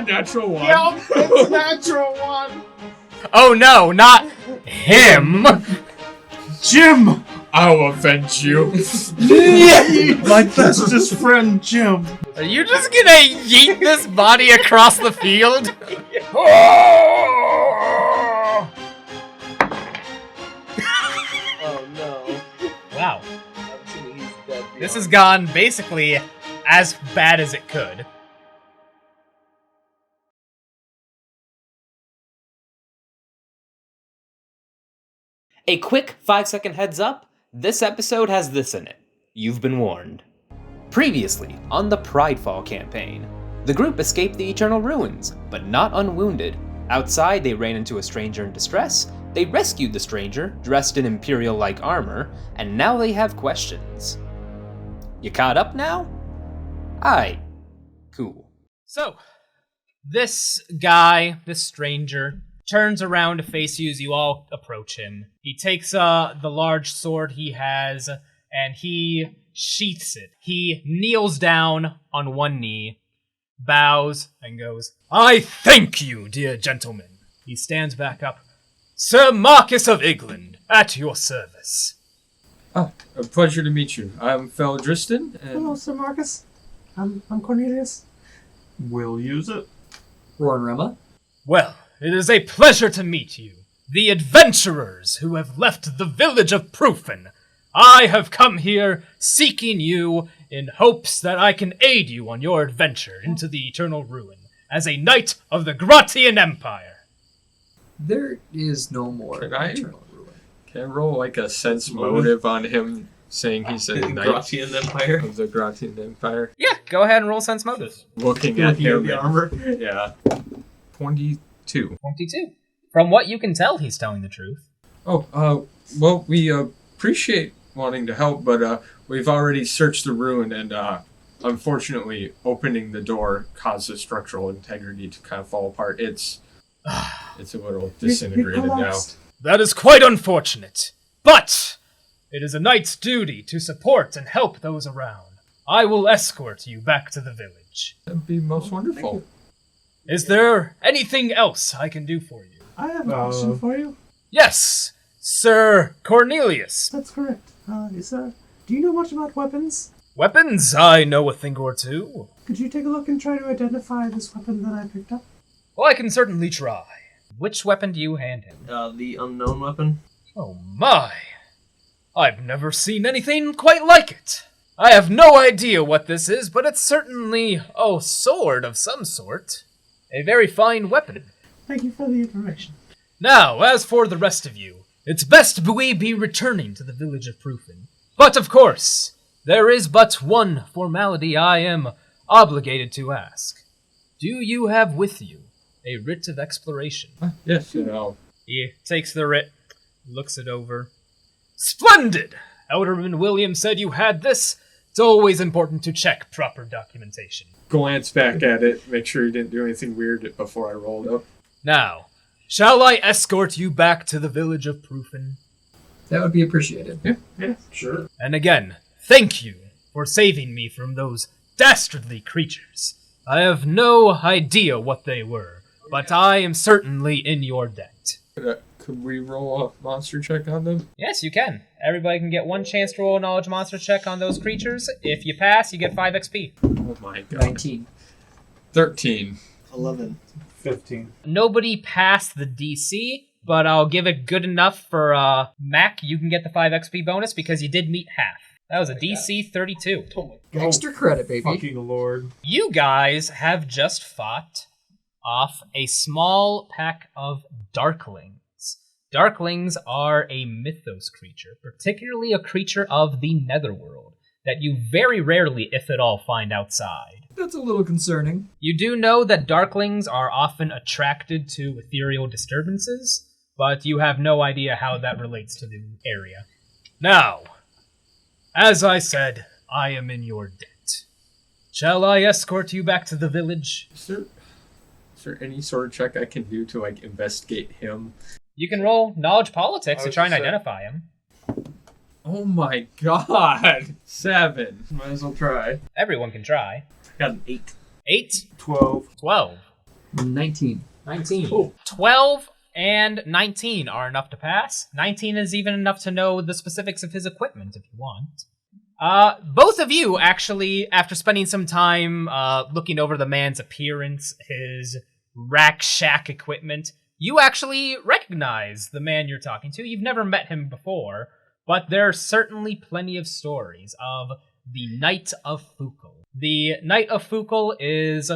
that natural one? Yep, it's natural one. Oh no, not him! Jim! I'll avenge you. My bestest friend, Jim. Are you just gonna yeet this body across the field? Oh no. Wow. He's dead. This has gone basically as bad as it could. A quick 5-second heads up, this episode has this in it. You've been warned. Previously, on the Pridefall Campaign, the group escaped the Eternal Ruins, but not unwounded. Outside, they ran into a stranger in distress, they rescued the stranger, dressed in Imperial-like armor, and now they have questions. You caught up now? Aight. Cool. So, this guy, this stranger, turns around to face you as you all approach him. He takes the large sword he has, and he sheaths it. He kneels down on one knee, bows, and goes, "I thank you, dear gentlemen." He stands back up. "Sir Marcus of England, at your service." Oh, a pleasure to meet you. I'm Feldriston, and... Hello, Sir Marcus. I'm Cornelius. We'll use it. Rornrema. Well, it is a pleasure to meet you, the adventurers who have left the village of Prufen. I have come here seeking you in hopes that I can aid you on your adventure into the Eternal Ruin as a knight of the Gratian Empire. There is no more Can I- Eternal Ruin. Can I roll like a sense motive on him saying he's a knight Gratian Empire. of the Gratian Empire? Yeah, go ahead and roll sense motive. Looking at him. the armor. Yeah. 22. 22. From what you can tell, he's telling the truth. Oh, well, we appreciate wanting to help, but we've already searched the ruin, and unfortunately, opening the door caused the structural integrity to kind of fall apart. It's a little disintegrated now. That is quite unfortunate. But it is a knight's duty to support and help those around. I will escort you back to the village. That'd be most wonderful. Is there anything else I can do for you? I have a question for you. Yes, Sir Cornelius. That's correct. Do you know much about weapons? Weapons? I know a thing or two. Could you take a look and try to identify this weapon that I picked up? Well, I can certainly try. Which weapon do you hand him? The unknown weapon. Oh my! I've never seen anything quite like it. I have no idea what this is, but it's certainly a sword of some sort. A very fine weapon. Thank you for the information. Now, as for the rest of you, it's best we be returning to the village of Prufen. But of course, there is but one formality I am obligated to ask. Do you have with you a writ of exploration? Yes, you know. He takes the writ, looks it over. Splendid! Elderman William said you had this. It's always important to check proper documentation. Glance back at it, make sure you didn't do anything weird before I rolled up. Now, shall I escort you back to the village of Prufen? That would be appreciated. Yeah, sure. And again, thank you for saving me from those dastardly creatures. I have no idea what they were, but I am certainly in your debt. Could we roll a monster check on them? Yes, you can. Everybody can get one chance to roll a knowledge monster check on those creatures. If you pass, you get 5 XP. Oh my god. 19. 13. 11. 15. Nobody passed the DC, but I'll give it good enough for Mac. You can get the 5 XP bonus because you did meet half. That was a DC 32. Extra credit, baby. Fucking lord. You guys have just fought off a small pack of Darklings. Darklings are a mythos creature, particularly a creature of the Netherworld, that you very rarely, if at all, find outside. That's a little concerning. You do know that Darklings are often attracted to ethereal disturbances, but you have no idea how that relates to the area. Now, as I said, I am in your debt. Shall I escort you back to the village? Is there any sort of check I can do to, like, investigate him? You can roll knowledge politics to was try and just saying. identify him. Oh my god! 7. Might as well try. Everyone can try. Got an 8. 8, 12. 12. 19. 19. Oh. 12 and 19 are enough to pass. 19 is even enough to know the specifics of his equipment if you want. Both of you, actually, after spending some time looking over the man's appearance, his rack shack equipment, you actually recognize the man you're talking to. You've never met him before, but there are certainly plenty of stories of the Knight of Fukel. The Knight of Fukel is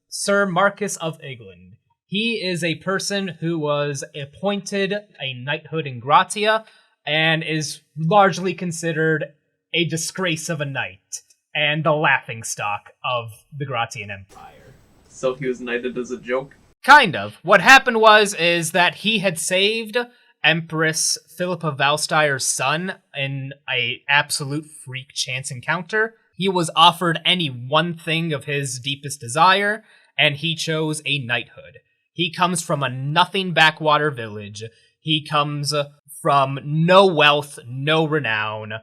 Sir Marcus of England. He is a person who was appointed a knighthood in Gratia and is largely considered a disgrace of a knight and the laughingstock of the Gratian Empire. So he was knighted as a joke? Kind of. What happened is that he had saved Empress Philippa Valsteyer's son in a absolute freak chance encounter. He was offered any one thing of his deepest desire, and he chose a knighthood. He comes from a nothing backwater village. He comes from no wealth, no renown.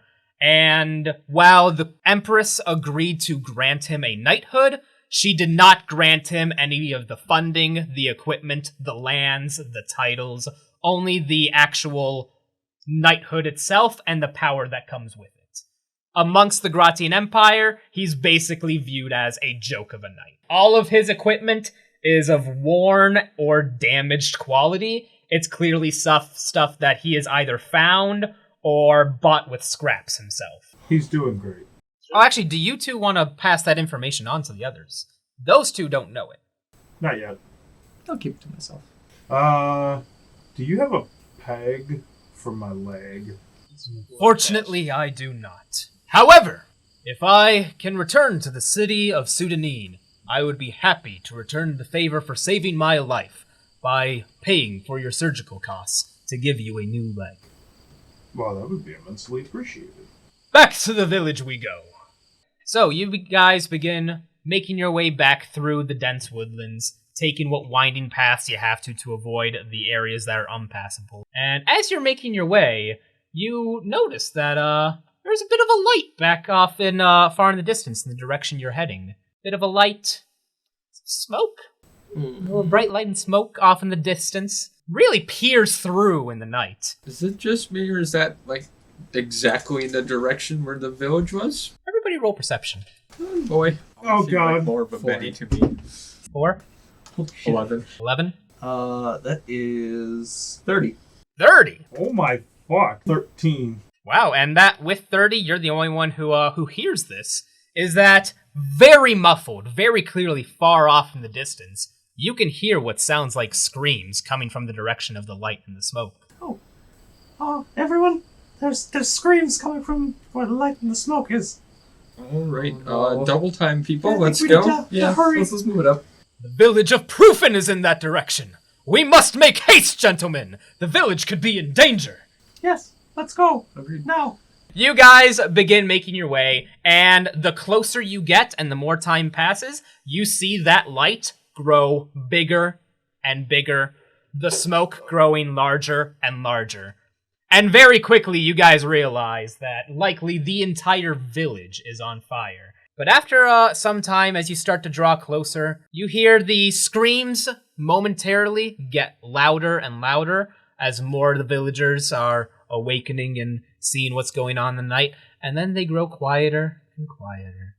And while the Empress agreed to grant him a knighthood, she did not grant him any of the funding, the equipment, the lands, the titles, only the actual knighthood itself and the power that comes with it. Amongst the Gratian Empire, he's basically viewed as a joke of a knight. All of his equipment is of worn or damaged quality. It's clearly stuff that he has either found or bought with scraps himself. He's doing great. Oh, actually, do you two want to pass that information on to the others? Those two don't know it. Not yet. I'll keep it to myself. Do you have a peg for my leg? Fortunately, I do not. However, if I can return to the city of Sudanine, I would be happy to return the favor for saving my life by paying for your surgical costs to give you a new leg. Well, that would be immensely appreciated. Back to the village we go. So, you guys begin making your way back through the dense woodlands, taking what winding paths you have to avoid the areas that are unpassable. And as you're making your way, you notice that there's a bit of a light back off in far in the distance in the direction you're heading. Bit of a light smoke? A little bright light and smoke off in the distance. Really peers through in the night. Is it just me, or is that, like, exactly in the direction where the village was? Everybody roll perception. Oh, boy. Oh, Seemed God. Like more of a 4. Betty to me. 4? 11. 11? That is 30. 30! Oh my fuck. 13. Wow, and that with 30, you're the only one who hears this, is that very muffled, very clearly far off in the distance, you can hear what sounds like screams coming from the direction of the light and the smoke. Oh, everyone, there's screams coming from where the light and the smoke is. All right, Oh, no. double time, people. I think Let's we go. need to hurry. Let's move it up. The village of Proofen is in that direction! We must make haste, gentlemen! The village could be in danger! Yes, let's go. Agreed. Now. You guys begin making your way, and the closer you get and the more time passes, you see that light grow bigger and bigger, the smoke growing larger and larger. And very quickly, you guys realize that likely the entire village is on fire. But after some time, as you start to draw closer, you hear the screams momentarily get louder and louder as more of the villagers are awakening and seeing what's going on in the night, and then they grow quieter and quieter.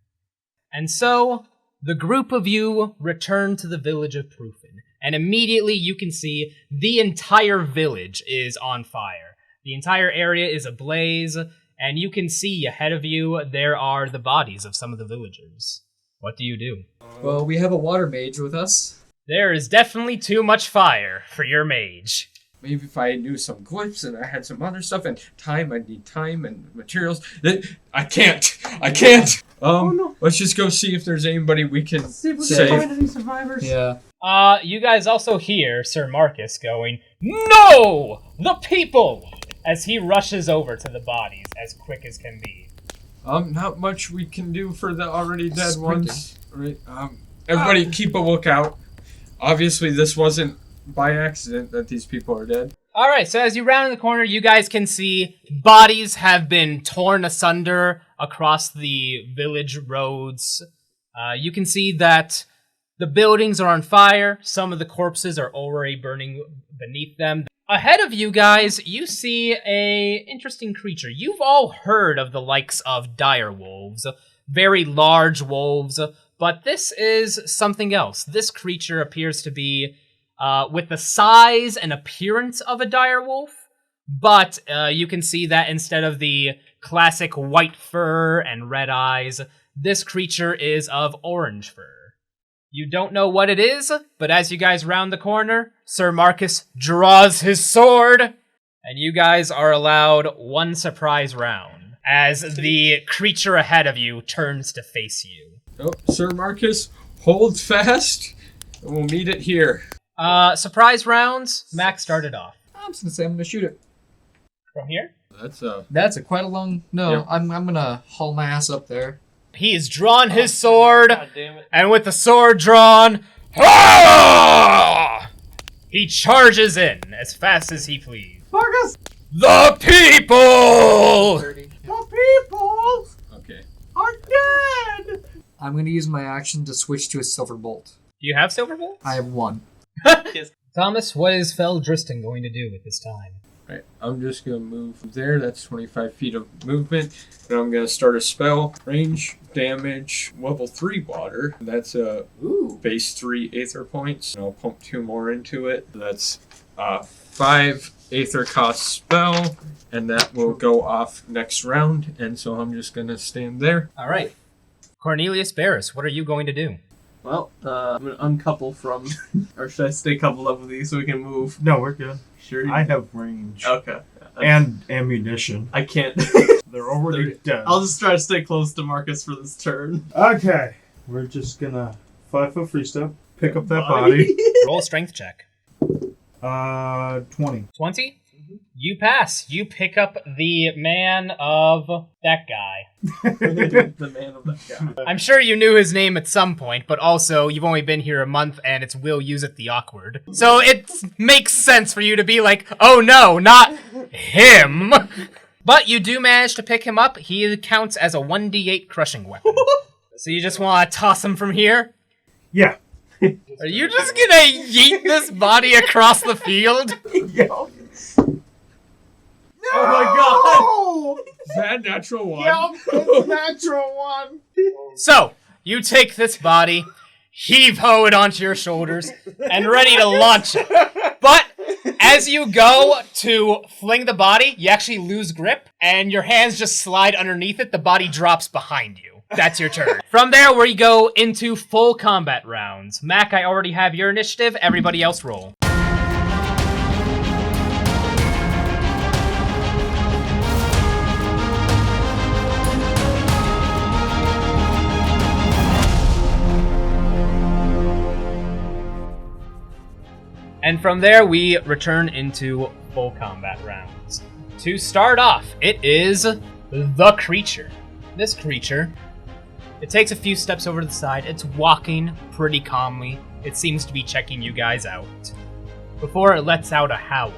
And so, the group of you return to the village of Proofen, and immediately you can see the entire village is on fire. The entire area is ablaze, and you can see ahead of you there are the bodies of some of the villagers. What do you do? Well, we have a water mage with us. There is definitely too much fire for your mage. Maybe if I knew some glyphs and I had some other stuff and time, I'd need time and materials. I can't. No. Let's just go see if there's anybody we can See if we save. can find any survivors. Yeah. You guys also hear Sir Marcus going, "No! The people!" as he rushes over to the bodies as quick as can be. Not much we can do for the already dead Sprinting. ones. Right. Everybody keep a lookout. Obviously, this wasn't by accident that these people are dead. Alright, so as you round the corner, you guys can see bodies have been torn asunder across the village roads. You can see that The buildings are on fire. Some of the corpses are already burning beneath them. Ahead of you guys, you see a interesting creature. You've all heard of the likes of dire wolves, very large wolves, but this is something else. This creature appears to be with the size and appearance of a dire wolf, but you can see that instead of the classic white fur and red eyes, this creature is of orange fur. You don't know what it is, but as you guys round the corner, Sir Marcus draws his sword, and you guys are allowed one surprise round as the creature ahead of you turns to face you. Oh, Sir Marcus, hold fast, and we'll meet it here. Surprise rounds. Max started off. I'm just gonna say I'm gonna shoot it. From here? That's quite a long. No, Yeah. I'm gonna haul my ass up there. He's drawn his sword, God damn it. and with the sword drawn, he charges in as fast as he please. Marcus, The people! 30. the people Okay. are dead. I'm gonna use my action to switch to a silver bolt. Do you have silver bolts? I have one. Thomas, what is Feldriston going to do with this time? Right, I'm just going to move from there. That's 25 feet of movement. And I'm going to start a spell. Range, damage, level 3 water. That's a base 3 Aether points. And I'll pump 2 more into it. That's 5 Aether cost spell. And that will go off next round. And so I'm just going to stand there. All right. Cornelius Barris, what are you going to do? Well, I'm gonna uncouple from, or should I stay coupled up with these so we can move? No, we're good. Sure. I have range. Okay. And ammunition. I can't. They're already dead. I'll just try to stay close to Marcus for this turn. Okay. We're just gonna 5-foot free step, pick up that body. Roll a strength check. 20. 20? You pass. You pick up the man of that guy. The man of that guy. I'm sure you knew his name at some point, but also you've only been here a month and it's Will Use It the Awkward. So it makes sense for you to be like, oh no, not him. But you do manage to pick him up. He counts as a 1d8 crushing weapon. So you just want to toss him from here? Yeah. Are you just gonna yeet this body across the field? Yo. Oh my god! Bad natural one. It's natural one. So, you take this body, heave-ho it onto your shoulders, and ready to launch it. But, as you go to fling the body, you actually lose grip, and your hands just slide underneath it, the body drops behind you. That's your turn. From there, we go into full combat rounds. Mac, I already have your initiative, everybody else roll. And from there, we return into full combat rounds. To start off, it is the creature. This creature, it takes a few steps over to the side. It's walking pretty calmly. It seems to be checking you guys out. Before it lets out a howl.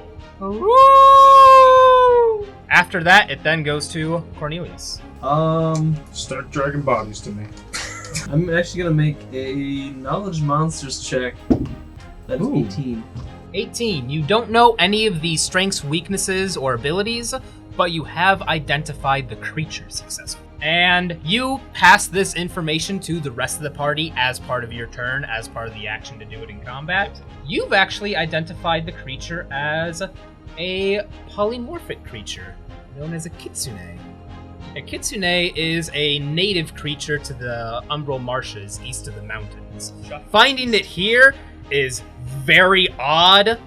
After that, it then goes to Cornelius. Start dragging bodies to me. I'm actually gonna make a knowledge monsters check. That's Ooh. 18. 18. You don't know any of the strengths, weaknesses, or abilities, but you have identified the creature successfully. And you pass this information to the rest of the party as part of your turn, as part of the action to do it in combat. You've actually identified the creature as a polymorphic creature known as a kitsune. A kitsune is a native creature to the Umbral Marshes east of the mountains. Finding it here is very odd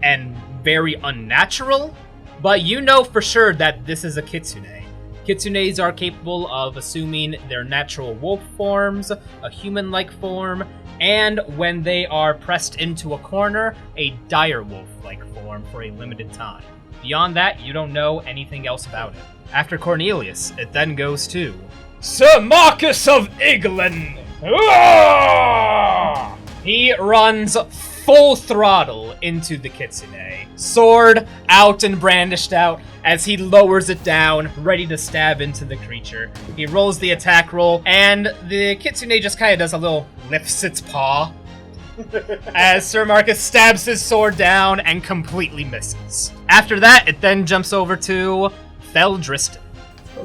and very unnatural, but you know for sure that this is a kitsune. Kitsunes are capable of assuming their natural wolf forms, a human-like form, and when they are pressed into a corner, a dire wolf-like form for a limited time. Beyond that, you don't know anything else about it. After Cornelius, it then goes to Sir Marcus of Iglan. He runs full throttle into the kitsune, sword out and brandished out as he lowers it down, ready to stab into the creature. He rolls the attack roll, and the kitsune just kind of does a little lifts its paw as Sir Marcus stabs his sword down and completely misses. After that, it then jumps over to Feldristan.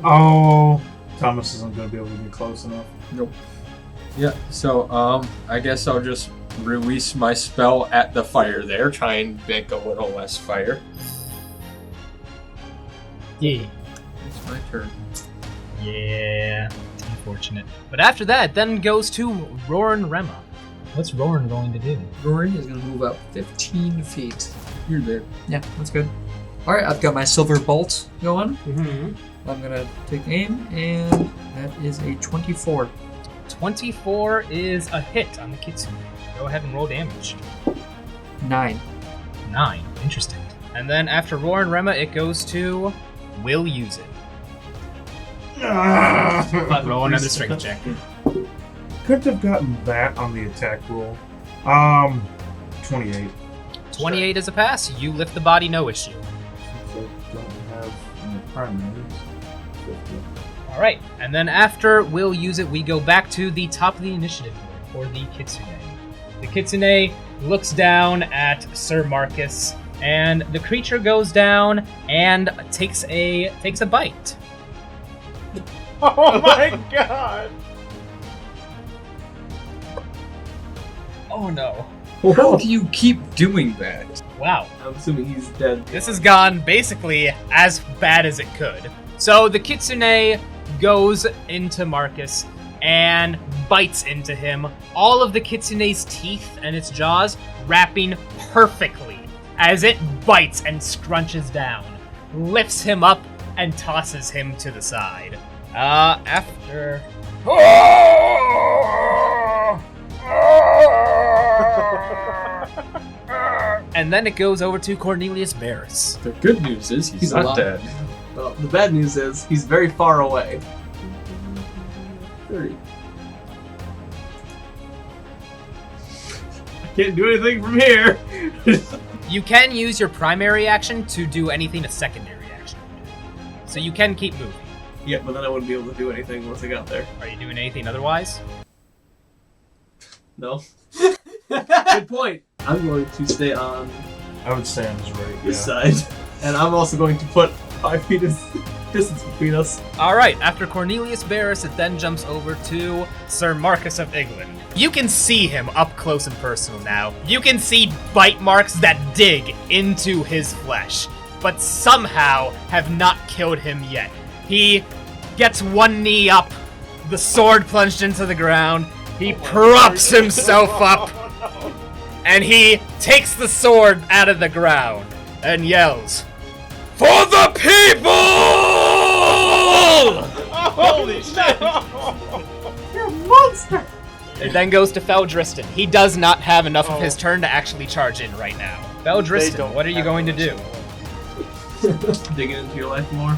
Oh, Thomas isn't going to be able to get close enough. Nope. Yeah, so I guess I'll just release my spell at the fire there, try and make a little less fire. Yeah. It's my turn. Yeah. Unfortunate. But after that, then goes to Roran Rema. What's Roran going to do? Rory is going to move up 15 feet. You're there. Yeah, that's good. Alright, I've got my silver bolt going. Mm-hmm. I'm going to take aim, and that is a 24. 24 is a hit on the Kitsune. Go ahead and roll damage. 9. 9. Interesting. And then after Roran Rema, it goes to Will Use It. Roll another strength check. Couldn't have gotten that on the attack roll. 28. 28 is a pass. You lift the body, no issue. Since I don't have any primaries. 50. Alright, and then after Will Use It, we go back to the top of the initiative board for the Kitsune. The Kitsune looks down at Sir Marcus, and the creature goes down and takes a bite. Oh my god! Oh no. How do you keep doing that? Wow. I'm assuming he's dead. This has gone basically as bad as it could. So the Kitsune goes into Marcus and bites into him. All of the Kitsune's teeth and its jaws wrapping perfectly as it bites and scrunches down, lifts him up and tosses him to the side. After... And then it goes over to Cornelius Barris. The good news is he's He's not alive. dead. Well, the bad news is he's very far away. 30. I can't do anything from here. You can use your primary action to do anything a secondary action would do. So you can keep moving. Yeah, but then I wouldn't be able to do anything once I got there. Are you doing anything otherwise? No. Good point. I'm going to stay on I would say on his right. this side, and I'm also going to put 5 feet of distance between us. Alright, after Cornelius Barris, it then jumps over to Sir Marcus of England. You can see him up close and personal now. You can see bite marks that dig into his flesh, but somehow have not killed him yet. He gets one knee up, the sword plunged into the ground, he props himself up, and he takes the sword out of the ground and yells, "For the people!" Holy shit! You're a monster! It then goes to Feldristan. He does not have enough of his turn to actually charge in right now. Feldristan, what are you going to do? Digging into your life more.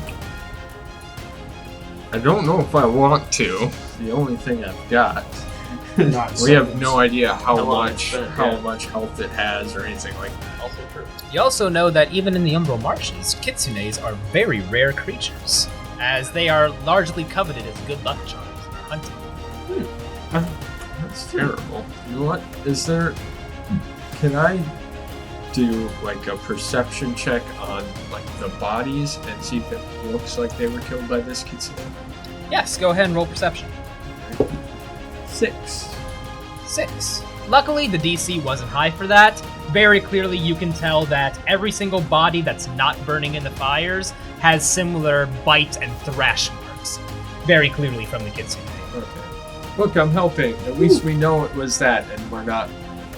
I don't know if I want to. The only thing I've got. Not We have seconds. no idea how long much it's been, much health it has or anything like that. Also true. You also know that even in the Umbral Marshes, Kitsunes are very rare creatures, as they are largely coveted as good luck charms in hunting. That's terrible. You know what? Can I do like a perception check on like the bodies and see if it looks like they were killed by this kitsune? Yes, go ahead and roll perception. 6. 6. Luckily, the DC wasn't high for that. Very clearly, you can tell that every single body that's not burning in the fires has similar bite and thrash marks. Very clearly from the Kitsune. Okay. Look, I'm helping. At least we know it was that, and we're not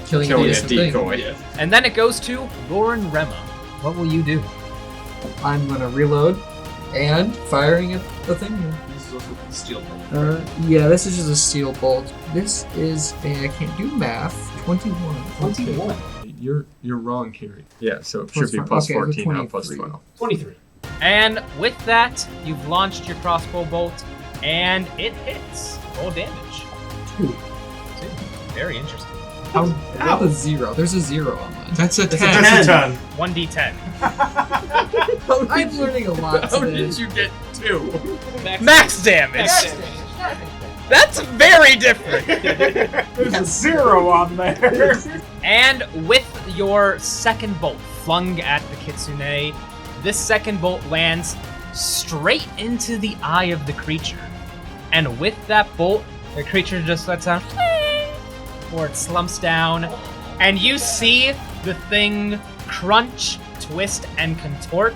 killing a innocent thing. decoy. And then it goes to Roran Rema. What will you do? I'm going to reload and firing at the thing. This is also the steel bolt. Yeah, this is just a steel bolt. This is a, I can't do math, 21. 21. You're wrong here. Yeah, so it Plus should be one. plus Okay, so 14, not plus 23. 12. 23. And with that, you've launched your crossbow bolt, and it hits. Roll damage. 2. 2. Very interesting. That's a 0. There's a 0 on mine. That's a 10. That's a 10. 1d10. I'm learning a lot How today. did you get 2? Max damage! That's very different. There's a 0 on there. And with your second bolt flung at the Kitsune, this second bolt lands straight into the eye of the creature. And with that bolt, the creature just lets out or it slumps down, and you see the thing crunch, twist, and contort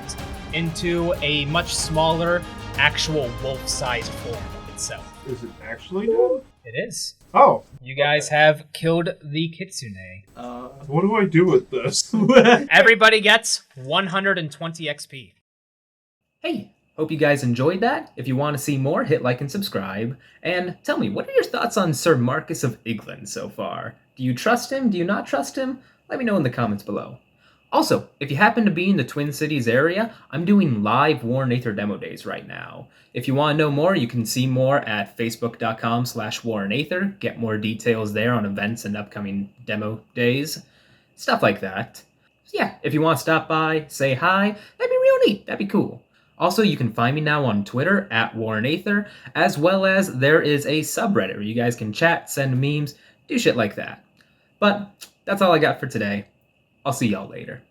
into a much smaller, actual wolf-sized form of itself. Is it actually dead? It is. Oh. You guys have killed the Kitsune. What do I do with this? Everybody gets 120 XP. Hey, hope you guys enjoyed that. If you want to see more, hit like and subscribe. And tell me, what are your thoughts on Sir Marcus of England so far? Do you trust him? Do you not trust him? Let me know in the comments below. Also, if you happen to be in the Twin Cities area, I'm doing live War and Aether demo days right now. If you want to know more, you can see more at facebook.com/WarAndAether. Get more details there on events and upcoming demo days. Stuff like that. So yeah, if you want to stop by, say hi, that'd be real neat. That'd be cool. Also, you can find me now on Twitter at WarAndAether, as well as there is a subreddit where you guys can chat, send memes, do shit like that. But that's all I got for today. I'll see y'all later.